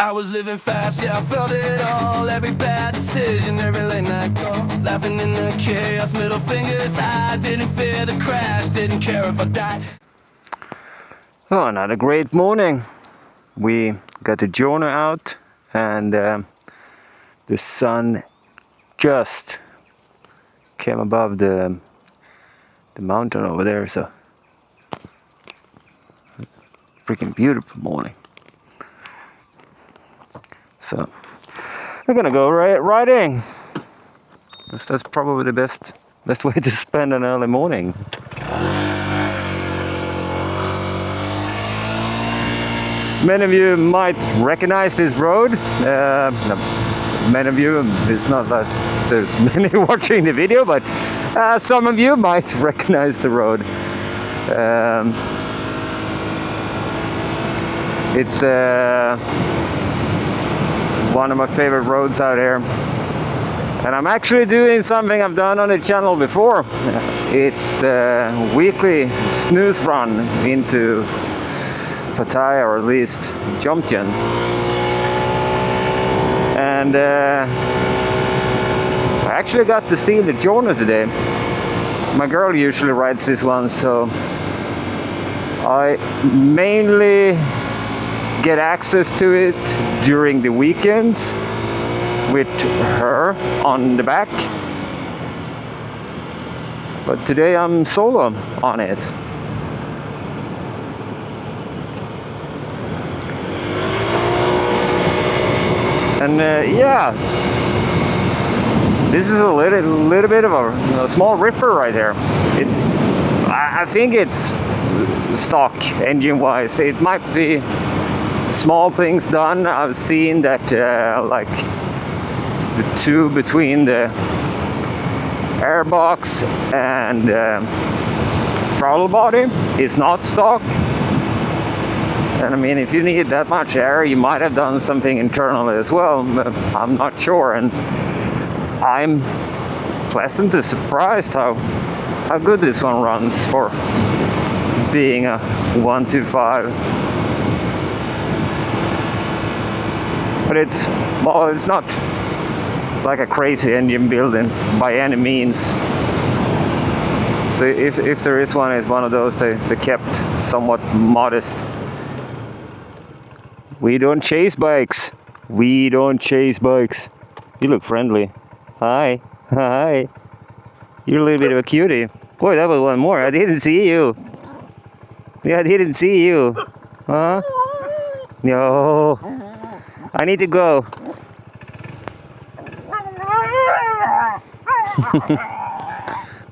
I was living fast, yeah, I felt it all. Every bad decision, every late night call. Laughing in the chaos, middle fingers high. Didn't fear the crash, didn't care if I died. Oh, another great morning. We got the Giorno out and the sun just came above the mountain over there, so freaking beautiful morning. So we're gonna go riding. That's probably the best way to spend an early morning. Many of you might recognize this road. Many of you, it's not that there's many watching the video, but some of you might recognize the road. It's one of my favorite roads out here. And I'm actually doing something I've done on the channel before. It's the weekly snooze run into Pattaya, or at least Jomtien. And I actually got to steal the Giorno today. My girl usually rides this one, so I mainly get access to it during the weekends with her on the back. But today I'm solo on it. And yeah, this is a little bit of a small ripper right here. It's, I think it's stock engine wise. It might be small things done. I've seen that like the tube between the airbox and throttle body is not stock. And I mean, if you need that much air, you might have done something internally as well, but I'm not sure. And I'm pleasantly surprised how good this one runs for being a 125. But it's not like a crazy engine building by any means. So if there is one, it's one of those they kept somewhat modest. We don't chase bikes. We don't chase bikes. You look friendly. Hi. Hi. You're a little bit of a cutie. Boy, that was one more. I didn't see you. Yeah, I didn't see you. Huh? No. I need to go.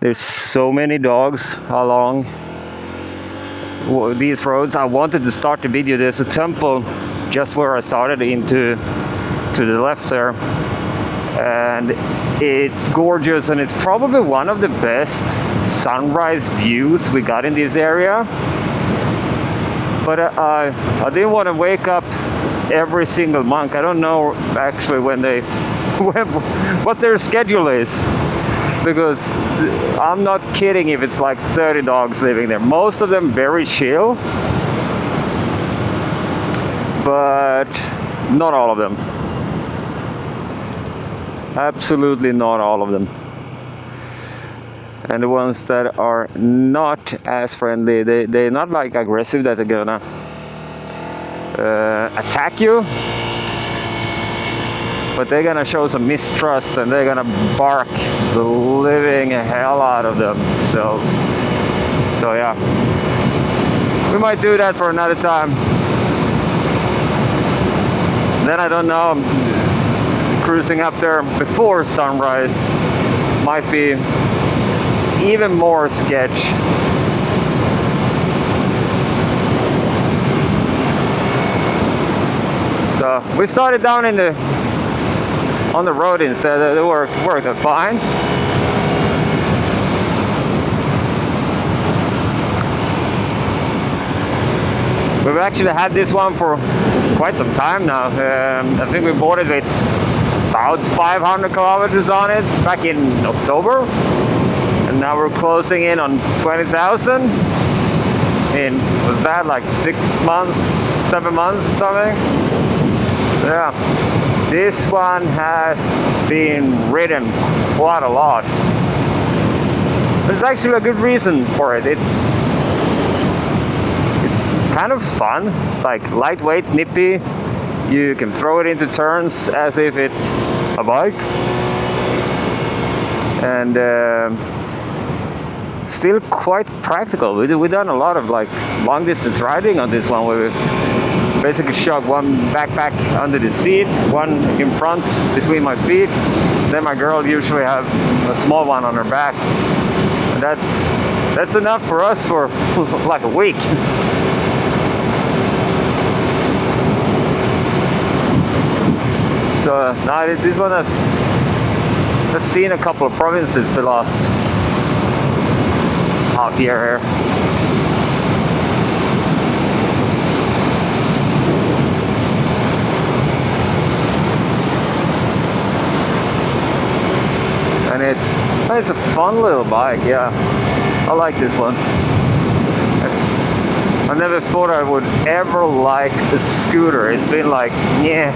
There's so many dogs along these roads. I wanted to start the video. There's a temple just where I started to the left there, and it's gorgeous, and it's probably one of the best sunrise views we got in this area. But I didn't want to wake up every single monk. I don't know actually when they what their schedule is, because I'm not kidding if it's like 30 dogs living there. Most of them very chill, but not all of them. Absolutely not all of them. And the ones that are not as friendly, they're not like aggressive that they're gonna attack you, but they're gonna show some mistrust and they're gonna bark the living hell out of themselves. So yeah, we might do that for another time. Then I don't know, cruising up there before sunrise might be even more sketch. So we started down on the road instead. It worked fine. We've actually had this one for quite some time now. I think we bought it with about 500 kilometers on it back in October, and now we're closing in on 20,000 in, was that like 6 months, 7 months or something? Yeah, this one has been ridden quite a lot. There's actually a good reason for it. It's kind of fun, like lightweight, nippy. You can throw it into turns as if it's a bike, and still quite practical. We've done a lot of like long distance riding on this one, where we basically shove one backpack under the seat, one in front between my feet. Then my girl usually have a small one on her back. And that's enough for us for like a week. So now this one has seen a couple of provinces the last half year here. And it's a fun little bike, yeah. I like this one. I never thought I would ever like a scooter. It's been like, yeah.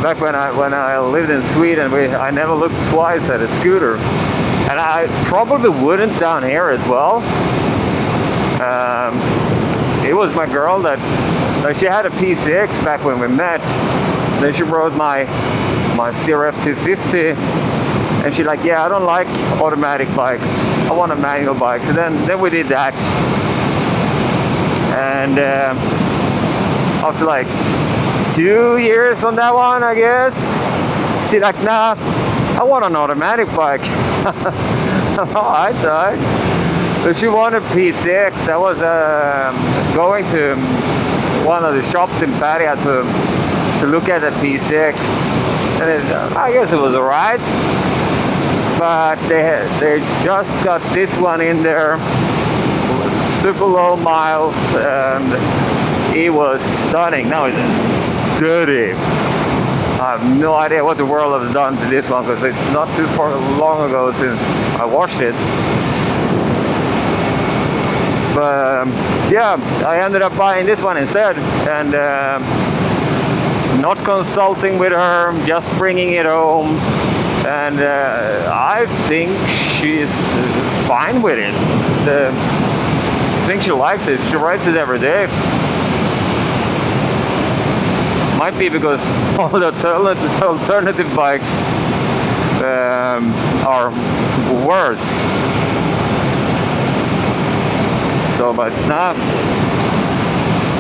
Back when I lived in Sweden, I never looked twice at a scooter, and I probably wouldn't down here as well. It was my girl that she had a P6 back when we met. Then she rode my CRF 250, and she like, yeah, I don't like automatic bikes. I want a manual bike. So then we did that, and after like 2 years on that one, I guess, she's like, nah, I want an automatic bike. Alright. But she wanted P6. I was going to one of the shops in Paria to look at the P6, and I guess it was alright. But they just got this one in there, super low miles, and it was stunning. Now it's dirty. I have no idea what the world has done to this one, because it's not too far long ago since I washed it. But yeah, I ended up buying this one instead, and not consulting with her, just bringing it home, and I think she's fine with it. I think she likes it. She rides it every day. Might be because all the alternative bikes are worse. So, but nah,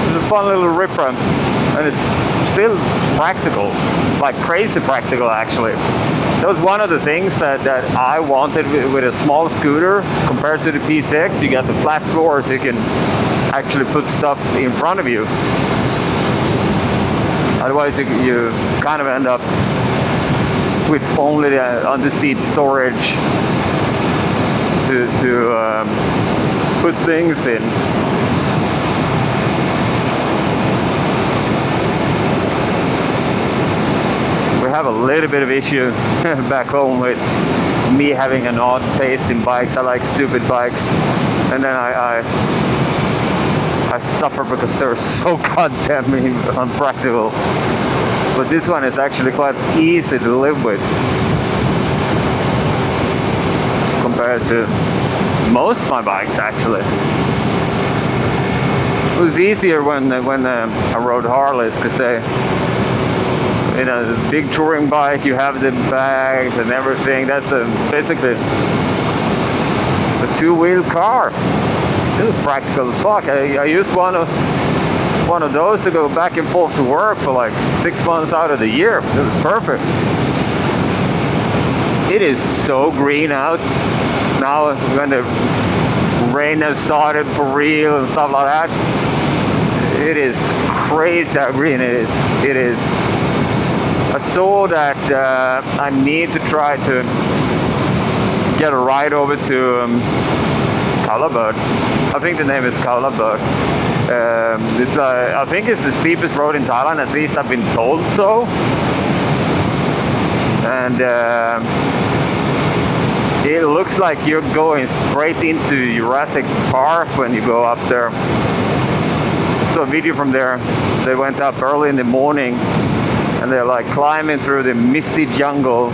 it's a fun little ripper, and it's still practical, like crazy practical actually. That was one of the things that I wanted with a small scooter compared to the P6. You got the flat floor, so you can actually put stuff in front of you. Otherwise, you kind of end up with only the under-seat storage to put things in. We have a little bit of issue back home with me having an odd taste in bikes. I like stupid bikes, and then I suffer because they're so goddamn unpractical. But this one is actually quite easy to live with compared to most of my bikes actually. It was easier when I rode Harleys, because they, you know, the big touring bike, you have the bags and everything. That's basically a two-wheel car. It was practical as fuck. I used one of those to go back and forth to work for like 6 months out of the year. It was perfect. It is so green out now when the rain has started for real and stuff like that. It is crazy how green it is. It is. I saw that I need to try to get a ride over to Kalabird. I think the name is Kalabird. I think it's the steepest road in Thailand, at least I've been told so. And it looks like you're going straight into Jurassic Park when you go up there. saw a video from there. They went up early in the morning and they're like climbing through the misty jungle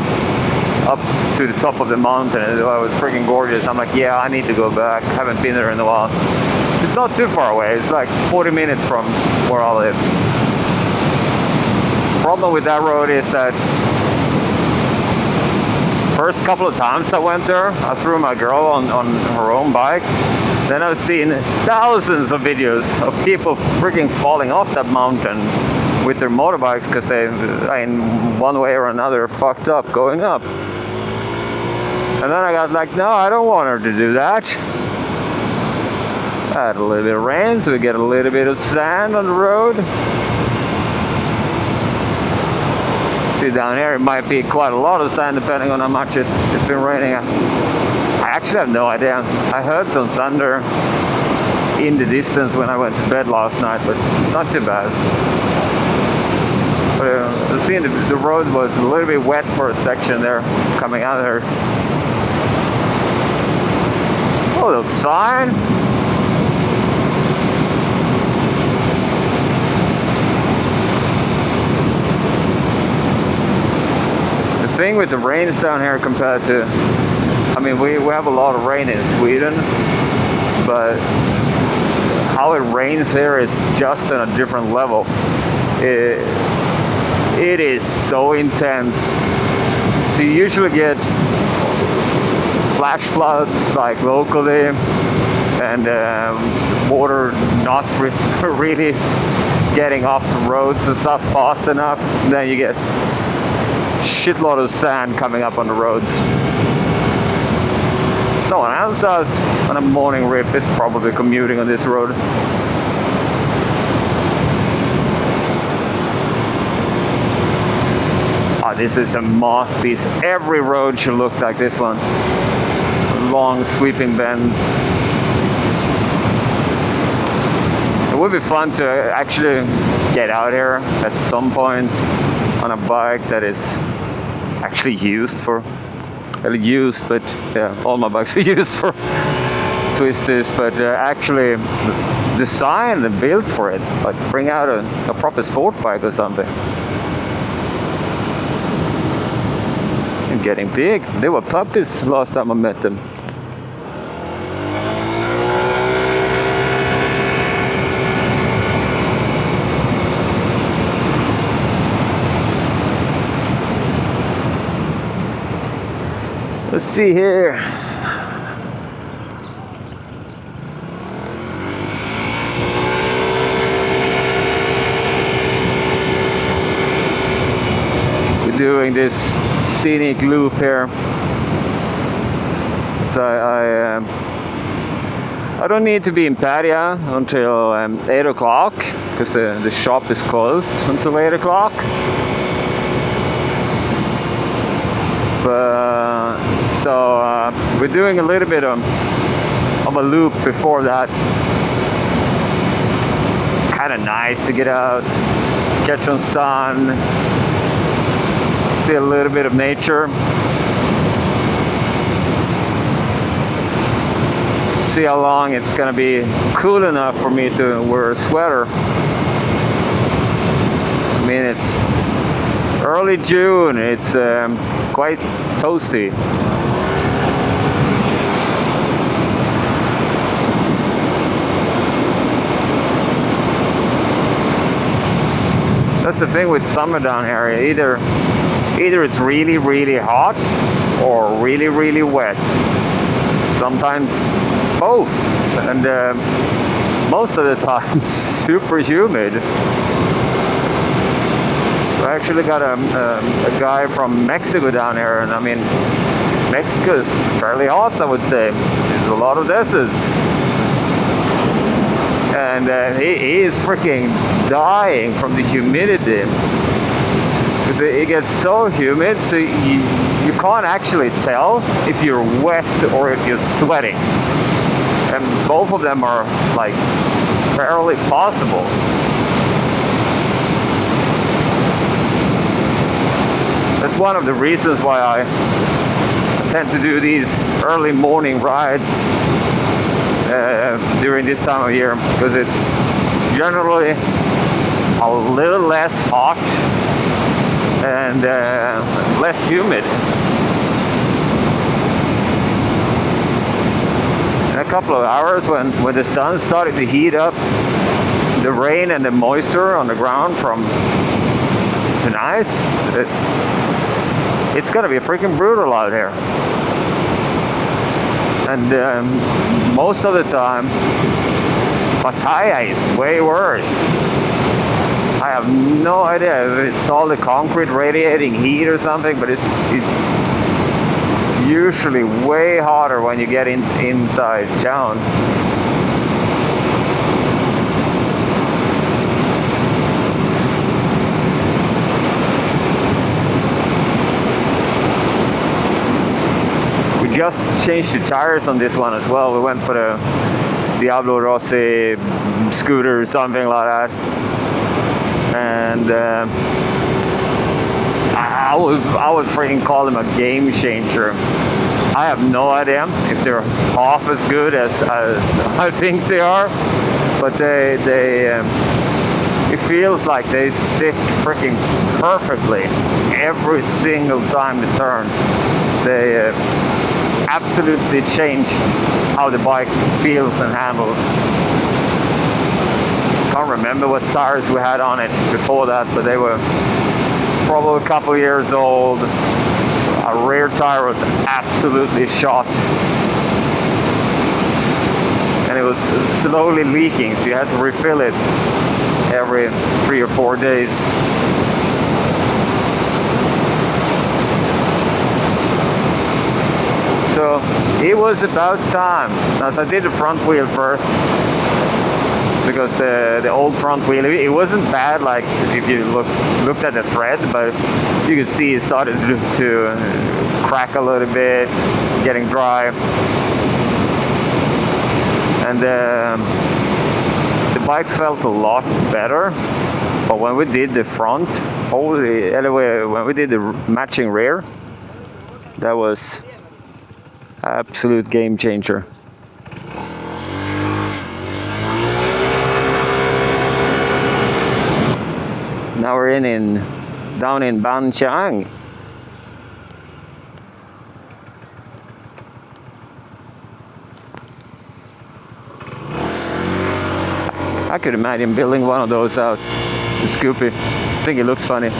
up to the top of the mountain. It was freaking gorgeous. I'm like, yeah, I need to go back. Haven't been there in a while. It's not too far away. It's like 40 minutes from where I live. Problem with that road is that first couple of times I went there, I threw my girl on her own bike. Then I've seen thousands of videos of people freaking falling off that mountain with their motorbikes because they, in one way or another, fucked up going up. And then I got like, no, I don't want her to do that. I had a little bit of rain, so we get a little bit of sand on the road. See down here, it might be quite a lot of sand depending on how much it's been raining. I actually have no idea. I heard some thunder in the distance when I went to bed last night, but not too bad. But seeing the road was a little bit wet for a section there, coming out there. Oh, it looks fine. The thing with the rains down here compared to, I mean, we have a lot of rain in Sweden, but how it rains here is just on a different level. It is so intense. So you usually get flash floods like locally, and water not really getting off the roads and stuff fast enough. And then you get shitload of sand coming up on the roads. Someone else out on a morning rip is probably commuting on this road. Oh, this is a masterpiece. Every road should look like this one. Long sweeping bends. It would be fun to actually get out here at some point on a bike that is actually used for, well, used, but yeah, all my bikes are used for twisters, but actually designed and built for it. Like bring out a proper sport bike or something. And getting big. They were puppies last time I met them. Let's see here. We're doing this scenic loop here. So I don't need to be in Padia until 8 o'clock because the shop is closed until 8 o'clock. So we're doing a little bit of a loop before that. Kind of nice to get out, catch some sun, see a little bit of nature, see how long it's gonna be cool enough for me to wear a sweater. I mean, it's early June, it's quite toasty. That's the thing with summer down here. Either it's really, really hot or really, really wet. Sometimes both, and most of the time super humid. I actually got a guy from Mexico down here, and I mean, Mexico is fairly hot, I would say. There's a lot of deserts. And he is freaking dying from the humidity. Because it gets so humid, so you can't actually tell if you're wet or if you're sweating. And both of them are like fairly possible. That's one of the reasons why I tend to do these early morning rides during this time of year, because generally a little less hot and less humid. In a couple of hours, when the sun started to heat up the rain and the moisture on the ground from tonight, it's gonna be freaking brutal out here. And most of the time, Pattaya is way worse. I have no idea if it's all the concrete radiating heat or something, but it's usually way hotter when you get inside town. We just changed the tires on this one as well. We went for the Diablo Rossi scooter or something like that. And I would freaking call them a game changer. I have no idea if they're half as good as I think they are, but it feels like they stick freaking perfectly every single time they turn. They absolutely change how the bike feels and handles. Can't remember what tires we had on it before that, but they were probably a couple years old. Our rear tire was absolutely shot, and it was slowly leaking, so you had to refill it every 3 or 4 days. So it was about time. As I did the front wheel first, because the old front wheel, it wasn't bad, like if you looked at the thread, but you could see it started to crack a little bit, getting dry. And the bike felt a lot better. But when we did the front, when we did the matching rear, that was absolute game changer. Now we're down in Ban Chang. I could imagine building one of those out, the Scoopy. I think it looks funny.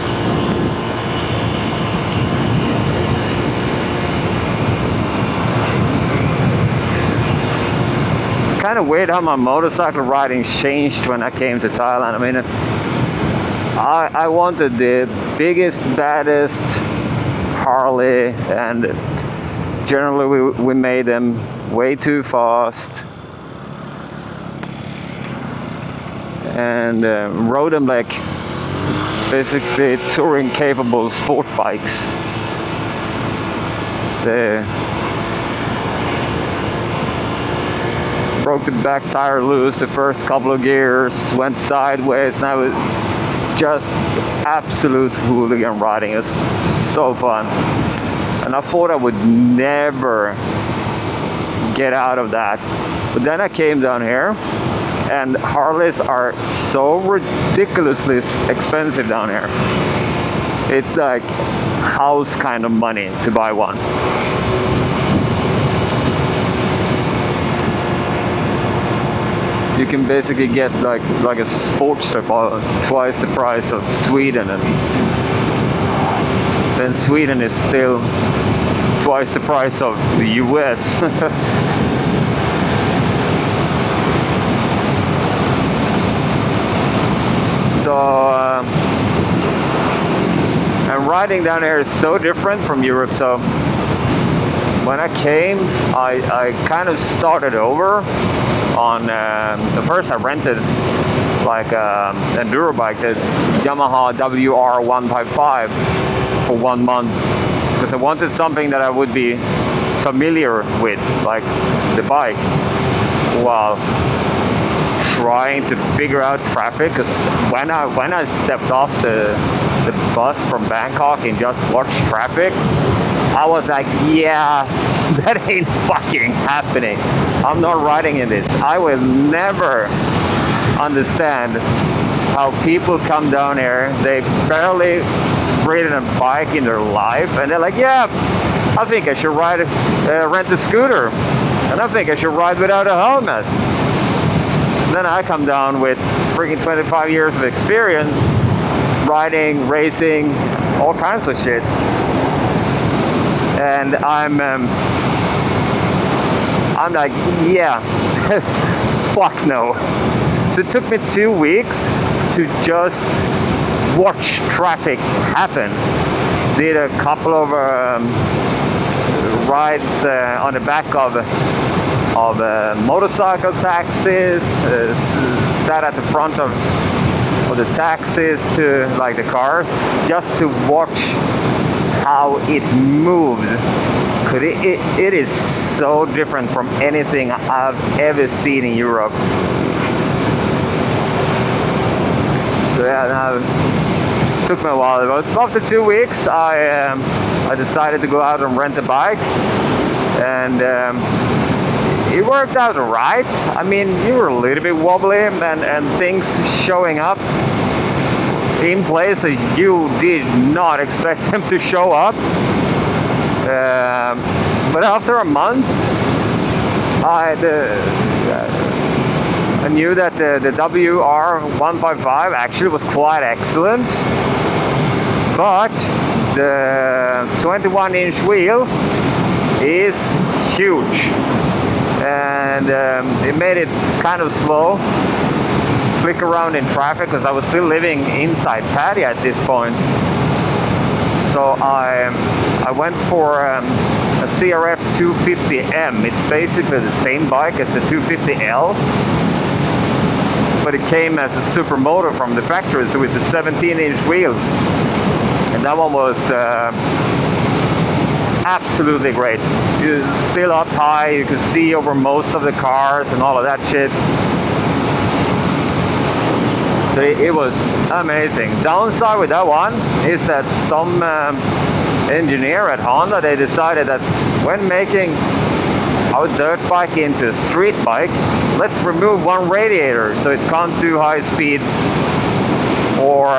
It's kind of weird how my motorcycle riding changed when I came to Thailand. I mean, I wanted the biggest, baddest Harley, and generally we made them way too fast and rode them like basically touring capable sport bikes. They broke the back tire loose the first couple of gears, went sideways, and I was just absolute hooligan riding. It was so fun, and I thought I would never get out of that. But then I came down here, and Harleys are so ridiculously expensive down here. It's like house kind of money to buy one. You can basically get like a Sportster for twice the price of Sweden, and then Sweden is still twice the price of the US. So and riding down here is so different from Europe. So when I came, I kind of started over on the first I rented like enduro bike, the Yamaha WR155 for 1 month, because I wanted something that I would be familiar with, like the bike, while trying to figure out traffic. Because when I stepped off the bus from Bangkok and just watched traffic, I was like, yeah, that ain't fucking happening. I'm not riding in this. I will never understand how people come down here, they barely ridden a bike in their life, and they're like, yeah, I think I should rent a scooter, and I think I should ride without a helmet. Then I come down with freaking 25 years of experience, riding, racing, all kinds of shit. And I'm like, yeah, fuck no. So it took me 2 weeks to just watch traffic happen. Did a couple of rides on the back of motorcycle taxis, sat at the front of the taxis to like the cars, just to watch how it moved. Cause it is so different from anything I've ever seen in Europe. So yeah, it took me a while. But after 2 weeks, I decided to go out and rent a bike, and it worked out right. I mean, you were a little bit wobbly, and things showing up in places you did not expect them to show up. But after a month, I knew that the WR155 actually was quite excellent, but the 21-inch wheel is huge, and it made it kind of slow, flick around in traffic, because I was still living inside Paddy at this point. So I went for a CRF 250M. It's basically the same bike as the 250L, but it came as a supermoto from the factory, so with the 17-inch wheels. And that one was absolutely great. You're still up high, you could see over most of the cars and all of that shit. So it was amazing. Downside with that one is that some engineer at Honda, they decided that when making our dirt bike into a street bike, let's remove one radiator so it can't do high speeds or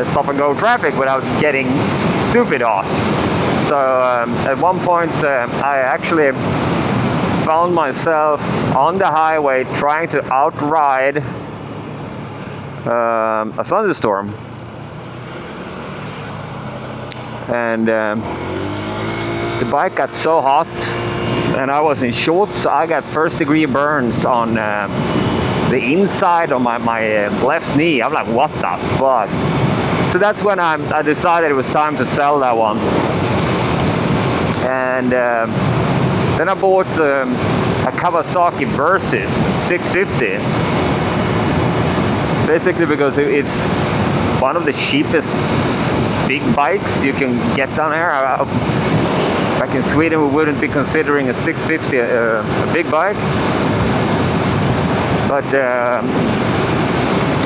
stop and go traffic without getting stupid hot. So at one point I actually found myself on the highway trying to outride a thunderstorm, and the bike got so hot, and I was in shorts, so I got first-degree burns on the inside of my left knee. I'm like, what the fuck? So that's when I decided it was time to sell that one, and then I bought a Kawasaki Versys 650. Basically because it's one of the cheapest big bikes you can get down here. Back in Sweden we wouldn't be considering a 650 a big bike, but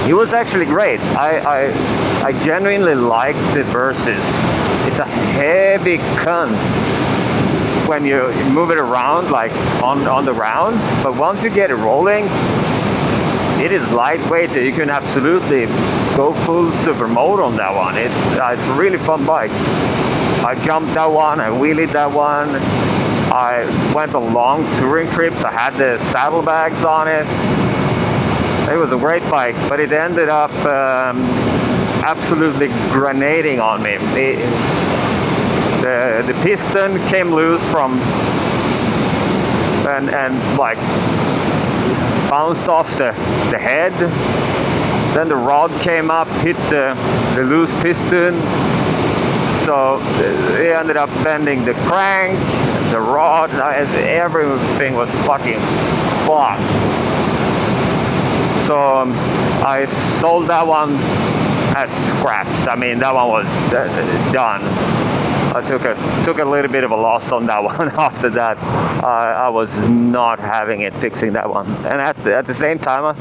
it was actually great. I genuinely like the Versys. It's a heavy cunt when you move it around, like on the round, but once you get it rolling, it is lightweight. You can absolutely go full supermoto on that one. It's a really fun bike. I jumped that one, I wheelied that one, I went on long touring trips, I had the saddlebags on it. It was a great bike, but it ended up absolutely grenading on me. The piston came loose from and like bounced off the head. Then the rod came up, hit the loose piston. So it ended up bending the crank, the rod, everything was fucking fucked. So I sold that one as scraps. I mean, that one was done. I took a little bit of a loss on that one. After that, I was not having it fixing that one. And at the same time,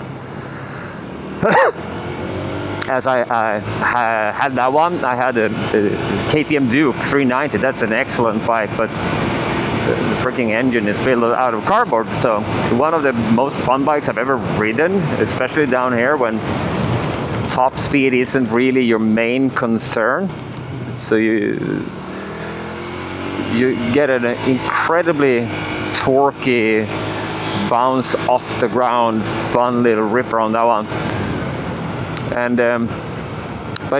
as I had that one, I had a KTM Duke 390. That's an excellent bike, but the freaking engine is built out of cardboard. So one of the most fun bikes I've ever ridden, especially down here when top speed isn't really your main concern. So you get an incredibly torquey bounce off the ground, fun little ripper on that one. And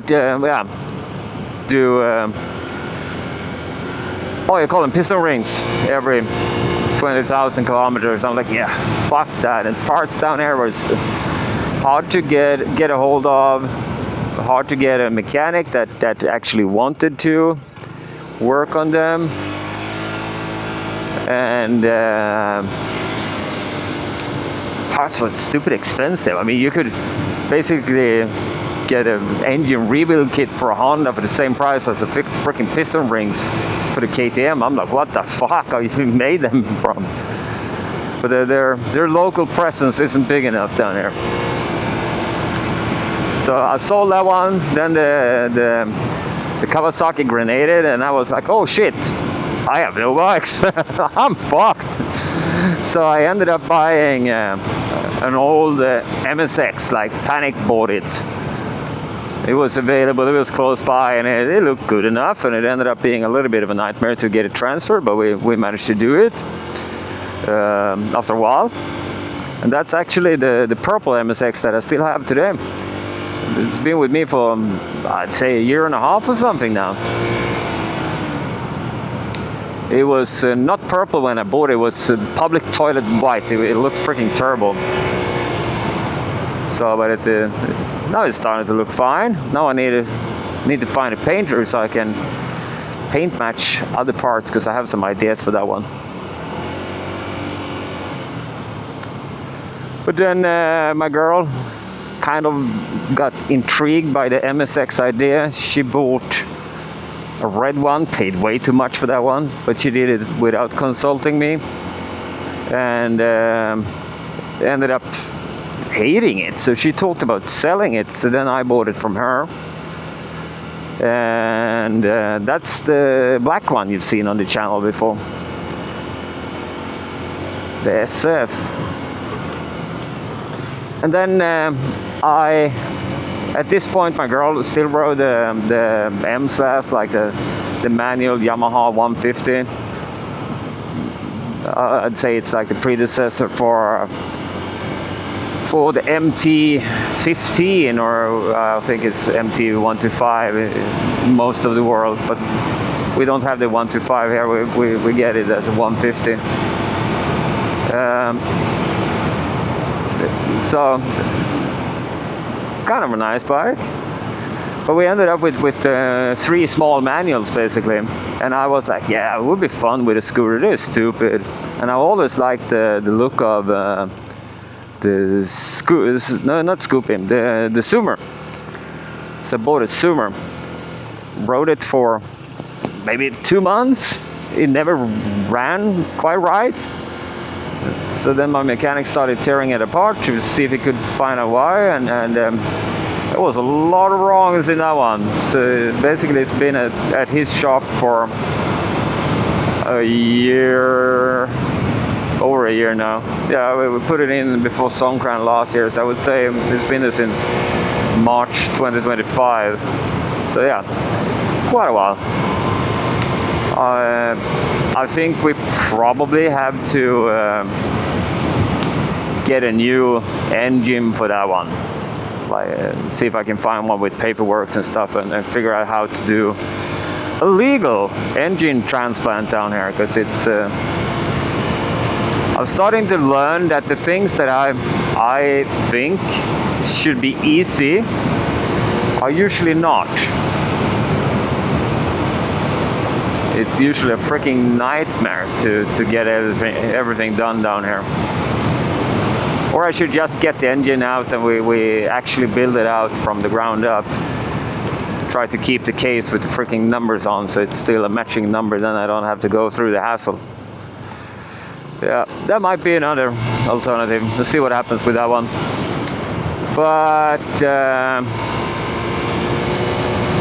yeah, do you call them piston rings every 20,000 kilometers. I'm like, yeah, fuck that. And parts down here was hard to get a hold of, hard to get a mechanic that actually wanted to work on them. And parts were stupid expensive. I mean, you could basically get an engine rebuild kit for a Honda for the same price as the freaking piston rings for the KTM. I'm like, what the fuck are you made them from? But their local presence isn't big enough down here. So I sold that one. Then the Kawasaki grenaded, and I was like, oh shit, I have no bikes. I'm fucked. So I ended up buying an old MSX, like Panic bought it. It was available, it was close by, and it looked good enough, and it ended up being a little bit of a nightmare to get it transferred, but we managed to do it after a while. And that's actually the purple MSX that I still have today. It's been with me for, I'd say, a year and a half or something now. It was not purple when I bought it, it was public toilet white. It looked freaking terrible. So, but now it's starting to look fine. Now I need to find a painter so I can paint match other parts, because I have some ideas for that one. But then my girl kind of got intrigued by the MSX idea. She bought a red one, paid way too much for that one, but she did it without consulting me, and ended up hating it. So she talked about selling it, so then I bought it from her. And that's the black one you've seen on the channel before, the SF. And then at this point, my girl still rode the M-Class, like the manual Yamaha 150. I'd say it's like the predecessor for the MT-15, or I think it's MT-125 in most of the world, but we don't have the 125 here. We get it as a 150. So kind of a nice bike, but we ended up with 3 small manuals basically, and I was like, yeah, it would be fun with a scooter. It is stupid, and I always liked the look of the Zoomer. So I bought a Zoomer, rode it for maybe 2 months. It never ran quite right. So then my mechanic started tearing it apart to see if he could find out why, and there was a lot of wrongs in that one. So basically it's been at his shop for a year, over a year now. Yeah, we put it in before Songkran last year, so I would say it's been there since March 2025. So yeah, quite a while. I think we probably have to get a new engine for that one. Like, see if I can find one with paperwork and stuff, and figure out how to do a legal engine transplant down here, because it's. I'm starting to learn that the things that I think should be easy are usually not. It's usually a freaking nightmare to get everything done down here. Or I should just get the engine out and we actually build it out from the ground up. Try to keep the case with the freaking numbers on, so it's still a matching number, then I don't have to go through the hassle. Yeah, that might be another alternative. We'll see what happens with that one. But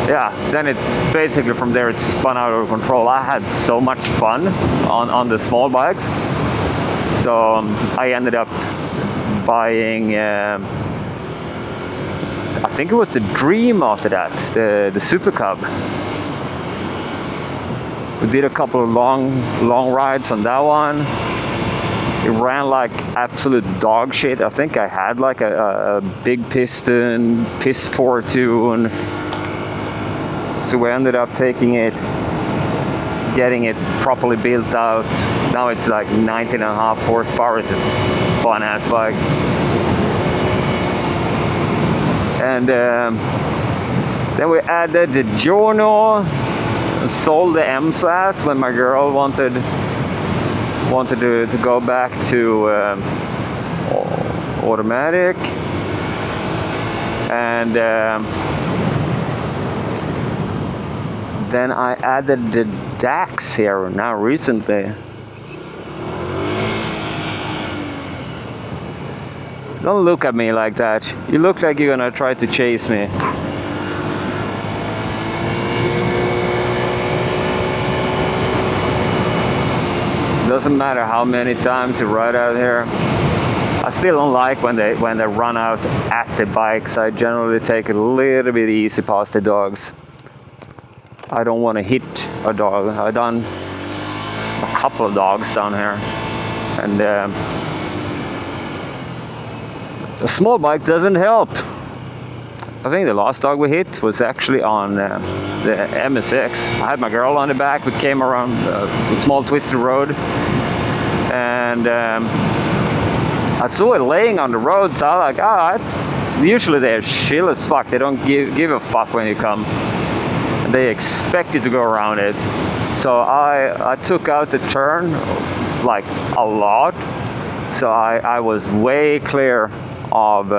yeah, then it basically from there it spun out of control. I had so much fun on the small bikes, so I ended up buying. I think it was the Dream after that, the Super Cub. We did a couple of long rides on that one. It ran like absolute dog shit. I think I had like a big piston, piss poor tune. So we ended up taking it, getting it properly built out. Now it's like 19.5 horsepower. It's a fun ass bike. And then we added the Giorno and sold the M-Slash when my girl wanted to go back to automatic. And then I added the DAX here now recently. Don't look at me like that. You look like you're gonna try to chase me. Doesn't matter how many times you ride out here. I still don't like when they run out at the bikes. I generally take it a little bit easy past the dogs. I don't want to hit a dog. I've done a couple of dogs down here, and a small bike doesn't help. I think the last dog we hit was actually on the MSX. I had my girl on the back. We came around a small twisted road, and I saw it laying on the road, so I was like, alright. Usually they're chill as fuck. They don't give a fuck when you come. They expect you to go around it. So I took out the turn like a lot. So I was way clear of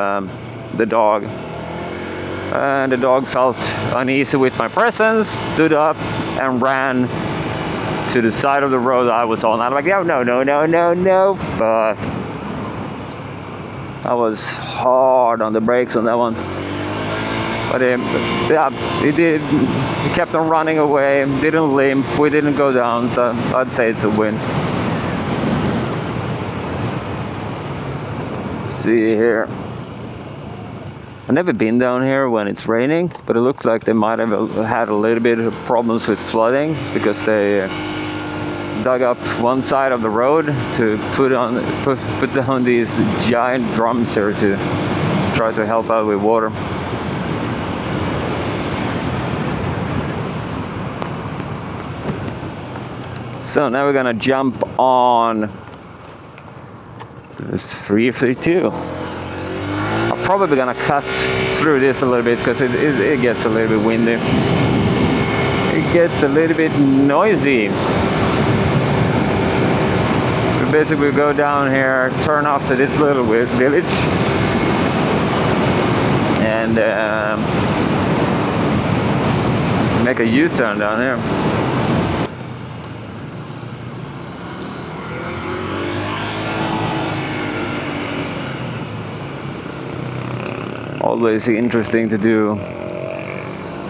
the dog. And the dog felt uneasy with my presence, stood up and ran to the side of the road I was on. I'm like, no, fuck. I was hard on the brakes on that one. But yeah, he kept on running away, didn't limp, we didn't go down, so I'd say it's a win. Let's see here. I've never been down here when it's raining, but it looks like they might have had a little bit of problems with flooding because they dug up one side of the road to put down these giant drums here to try to help out with water. So now we're gonna jump on this 352. I'm probably gonna cut through this a little bit because it gets a little bit windy. It gets a little bit noisy. We basically go down here, turn off to this little village, and make a U-turn down here. Always interesting to do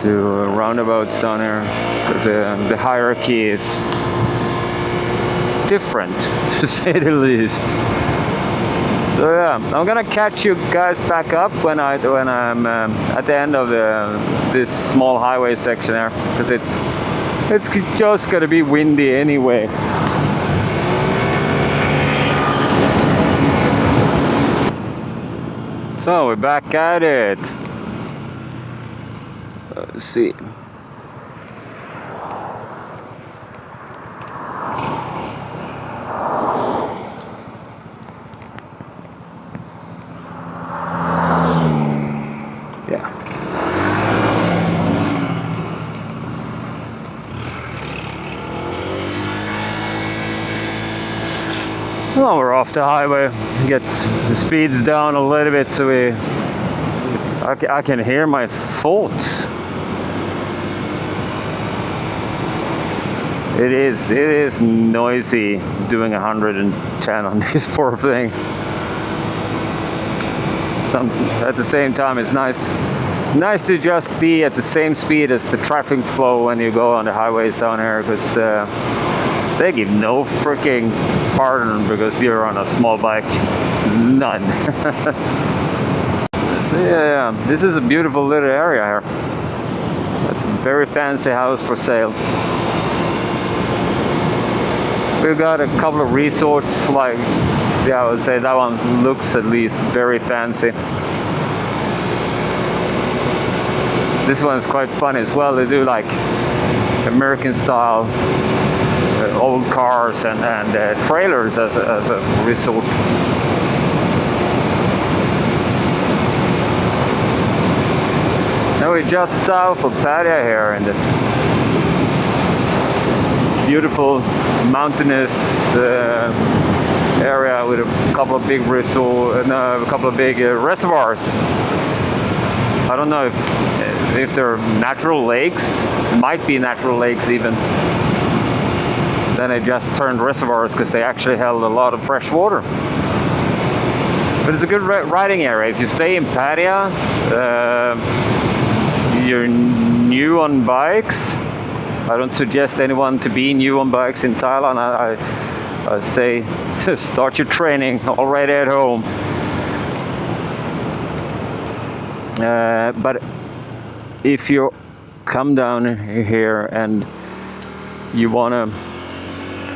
roundabouts down here because the hierarchy is different, to say the least. So yeah, I'm gonna catch you guys back up when I'm at the end of this small highway section here, because it's just gonna be windy anyway. So we're back at it. Let's see. Yeah. Well, we're off the highway. Gets the speeds down a little bit, so I can hear my thoughts. It is noisy doing 110 on this poor thing. At the same time, it's nice nice to just be at the same speed as the traffic flow when you go on the highways down here, because they give no freaking pardon because you're on a small bike. None. So yeah, this is a beautiful little area here. That's a very fancy house for sale. We've got a couple of resorts, like, yeah, I would say that one looks at least very fancy. This one is quite fun as well. They do like American style old cars and trailers as a resort. Now we're just south of Pattaya here in the beautiful mountainous area with a couple of big reservoirs. I don't know if they're natural lakes. Might be natural lakes even. Then they just turned reservoirs because they actually held a lot of fresh water. But it's a good riding area. If you stay in Pattaya, you're new on bikes. I don't suggest anyone to be new on bikes in Thailand. I say to start your training already at home. But if you come down here and you want to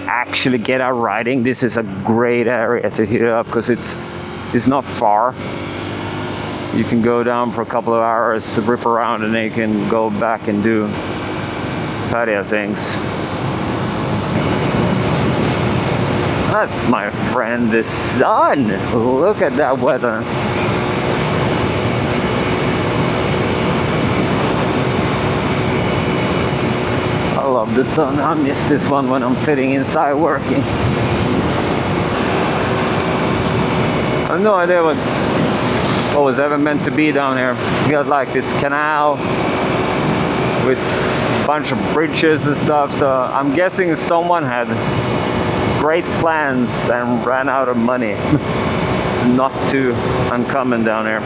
actually get out riding, this is a great area to hit up because it's not far. You can go down for a couple of hours to rip around, and then you can go back and do Pattaya things. That's my friend, the sun. Look at that weather. I love the sun. I miss this one when I'm sitting inside working. I have no idea what was ever meant to be down here. We got like this canal with a bunch of bridges and stuff, so I'm guessing someone had great plans and ran out of money. Not too uncommon down here.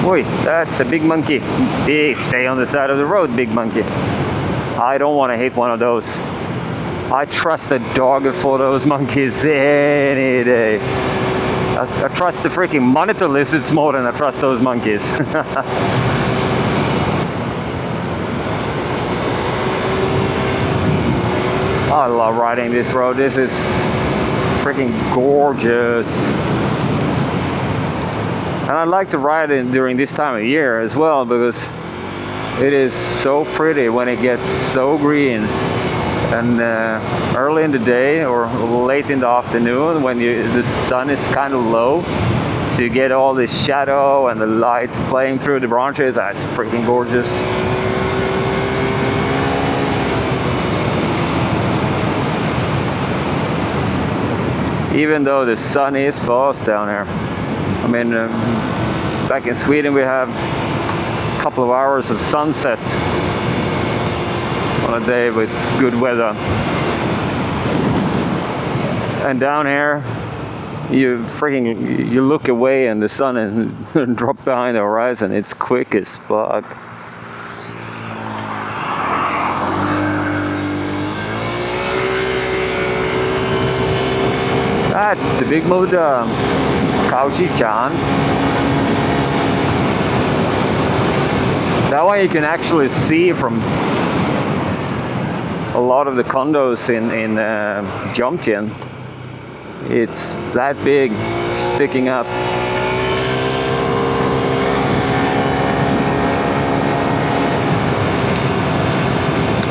Oi, that's a big monkey. Hey, stay on the side of the road, big monkey. I don't want to hit one of those. I trust a dog for those monkeys any day. I trust the freaking monitor lizards more than I trust those monkeys. I love riding this road. This is freaking gorgeous. And I like to ride it during this time of year as well because it is so pretty when it gets so green. And early in the day or late in the afternoon when the sun is kind of low, so you get all this shadow and the light playing through the branches. That's freaking gorgeous. Even though the sun is fast down here. I mean, back in Sweden we have a couple of hours of sunset on a day with good weather. And down here, you look away and the sun and drop behind the horizon. It's quick as fuck. That's the big Buddha, Kaushi-chan. That one you can actually see from a lot of the condos in Jomtien. It's that big, sticking up.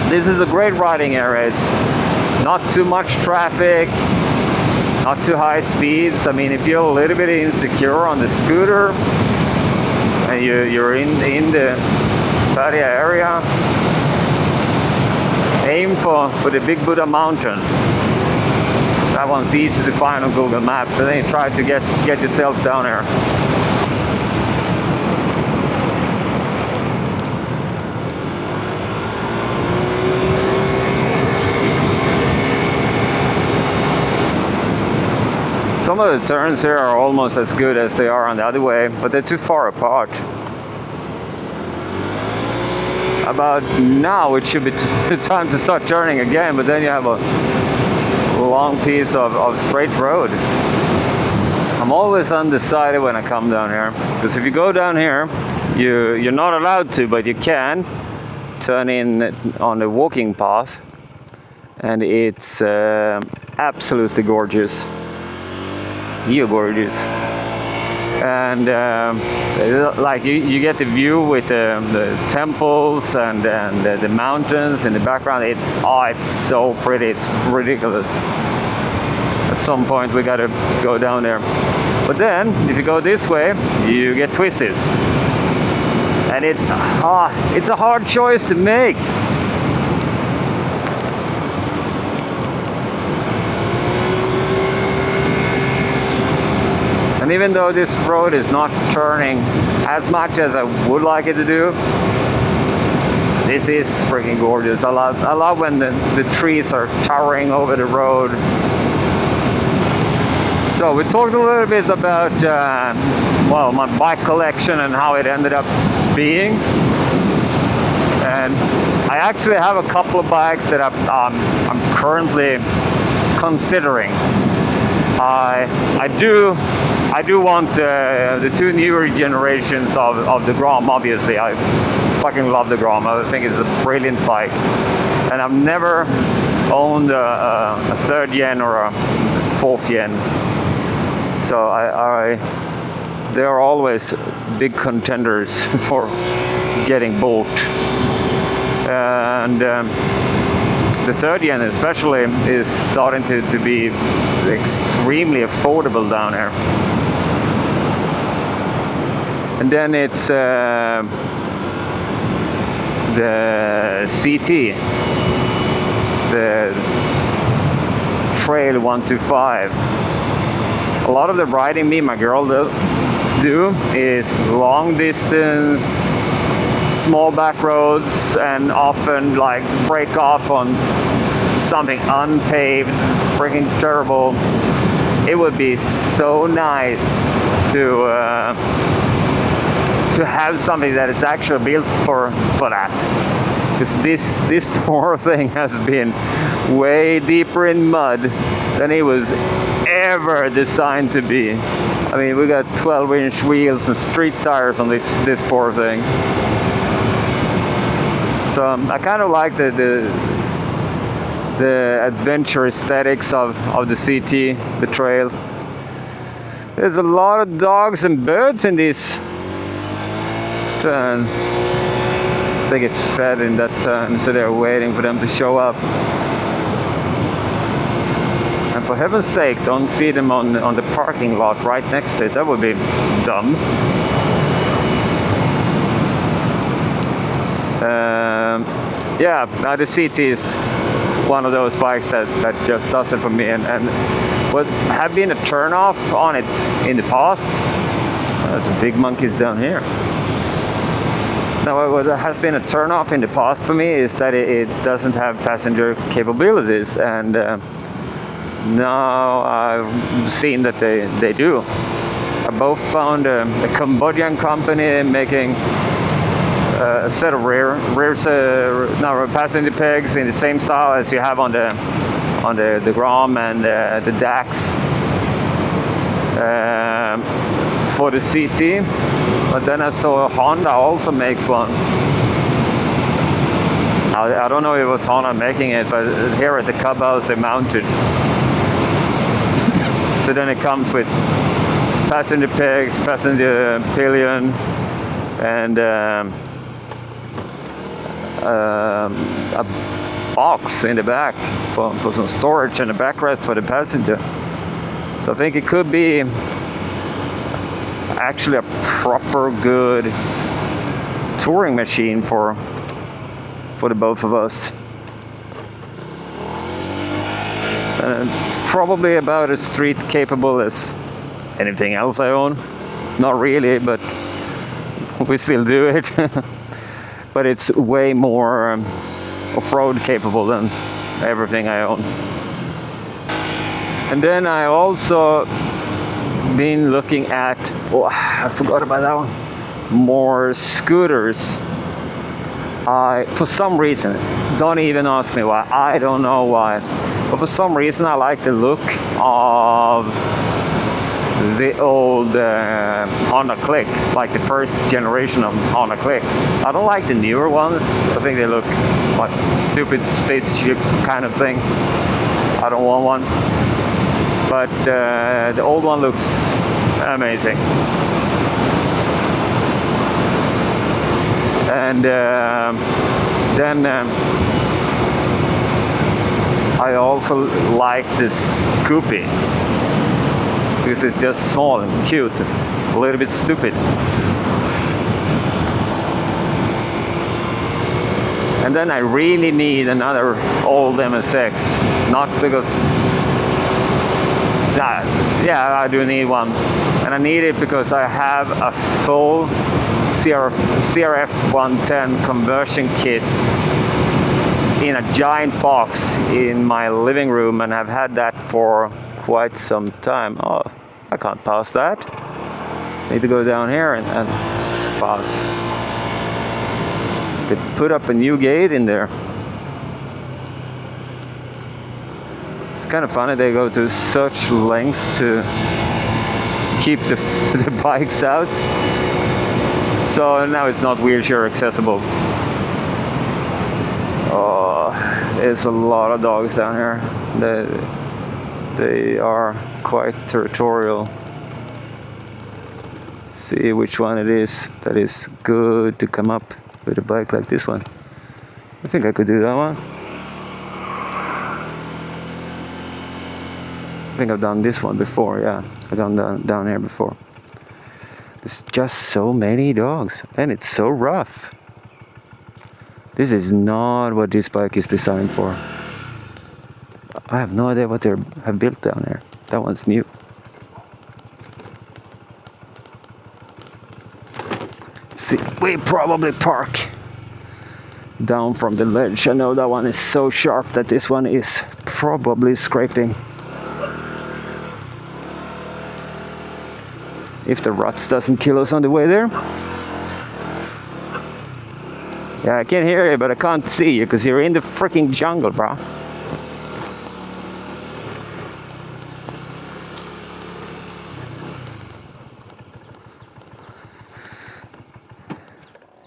This is a great riding area. It's not too much traffic, not too high speeds. I mean, if you're a little bit insecure on the scooter and you're in the Pattaya area, aim for the Big Buddha mountain. That one's easy to find on Google Maps, and then try to get yourself down there. some of the turns here are almost as good as they are on the other way, but they're too far apart. About now it should be time to start turning again, but then you have a long piece of straight road. I'm always undecided when I come down here, because if you go down here, you're not allowed to, but you can turn in on the walking path, and it's absolutely gorgeous. You're gorgeous. And like you get the view with the temples and the mountains in the background. It's so pretty, it's ridiculous. At some point we gotta go down there, but then if you go this way you get twisties, and it's a hard choice to make. And even though this road is not turning as much as I would like it to do, this is freaking gorgeous. I love when the trees are towering over the road. So we talked a little bit about well, my bike collection and how it ended up being. And I actually have a couple of bikes that I'm currently considering. I do want the two newer generations of the Grom. Obviously, I fucking love the Grom. I think it's a brilliant bike, and I've never owned a third gen or a fourth gen. So they are always big contenders for getting bought, and the third gen especially is starting to be extremely affordable down here. And then it's the CT, the Trail 125. A lot of the riding me and my girl do is long distance, small back roads, and often like break off on something unpaved, freaking terrible. It would be so nice to have something that is actually built for that. Because this poor thing has been way deeper in mud than it was ever designed to be. I mean, we got 12-inch wheels and street tires on this poor thing. So I kind of like the adventure aesthetics of the CT, the Trail. There's a lot of dogs and birds in this turn. They get fed in that turn, so they're waiting for them to show up. And for heaven's sake, don't feed them on the parking lot right next to it. That would be dumb. Yeah, the CT is one of those bikes that just does it for me, and what have been a turnoff on it in the past, there's the big monkeys down here. Now, what has been a turnoff in the past for me is that it doesn't have passenger capabilities, and now I've seen that they do. I both found a Cambodian company making a set of rear passenger pegs in the same style as you have on the Grom and the Dax for the CT. But then I saw Honda also makes one. I don't know if it was Honda making it, but here at the clubhouse they mounted. So then it comes with passenger pegs, passenger pillion, and a box in the back for some storage and a backrest for the passenger. So I think it could be actually a proper good touring machine for the both of us. Probably about as street capable as anything else I own. Not really, but we still do it. But it's way more off-road capable than everything I own. And then I also been looking at, oh, I forgot about that one, more scooters. For some reason, don't even ask me why, I don't know why, but for some reason I like the look of the old Honda Click, like the first generation of Honda Click. I don't like the newer ones. I think they look like stupid spaceship kind of thing. I don't want one. But the old one looks amazing. And then I also like the Scoopy, because it's just small and cute, a little bit stupid. And then I really need another old MSX, not because, yeah, I do need one. And I need it because I have a full CRF 110 conversion kit in a giant box in my living room, and I've had that for quite some time. Oh, I can't pass that. Need to go down here and pass. They put up a new gate in there. It's kind of funny they go to such lengths to keep the bikes out. So now it's not wheelchair accessible. Oh, there's a lot of dogs down here. They are quite territorial. See which one it is that is good to come up with a bike like this one. I think I could do that one. I think I've done this one before, yeah. I've done down here before. There's just so many dogs, and it's so rough. This is not what this bike is designed for. I have no idea what they have built down there. That one's new. See, we probably park down from the ledge. I know that one is so sharp that this one is probably scraping. If the ruts doesn't kill us on the way there. Yeah, I can hear you, but I can't see you because you're in the freaking jungle, bro.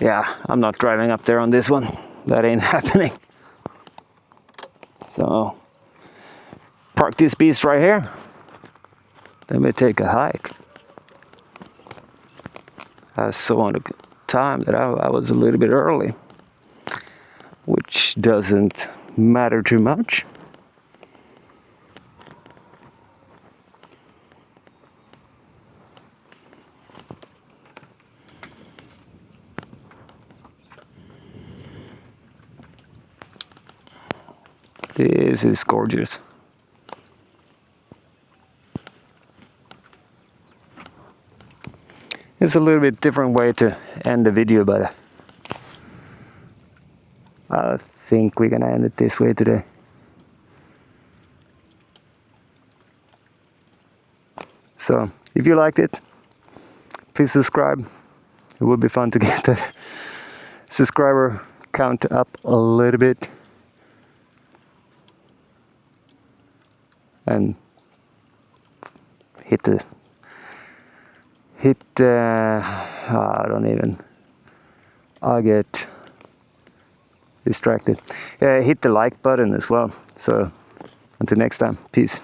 Yeah, I'm not driving up there on this one. That ain't happening. So, park this beast right here. Then we take a hike. I saw on the time that I was a little bit early, which doesn't matter too much. This is gorgeous. It's a little bit different way to end the video, but I think we're gonna end it this way today. So, if you liked it, please subscribe. It would be fun to get the subscriber count up a little bit. And I get distracted. Hit the like button as well. So until next time, peace.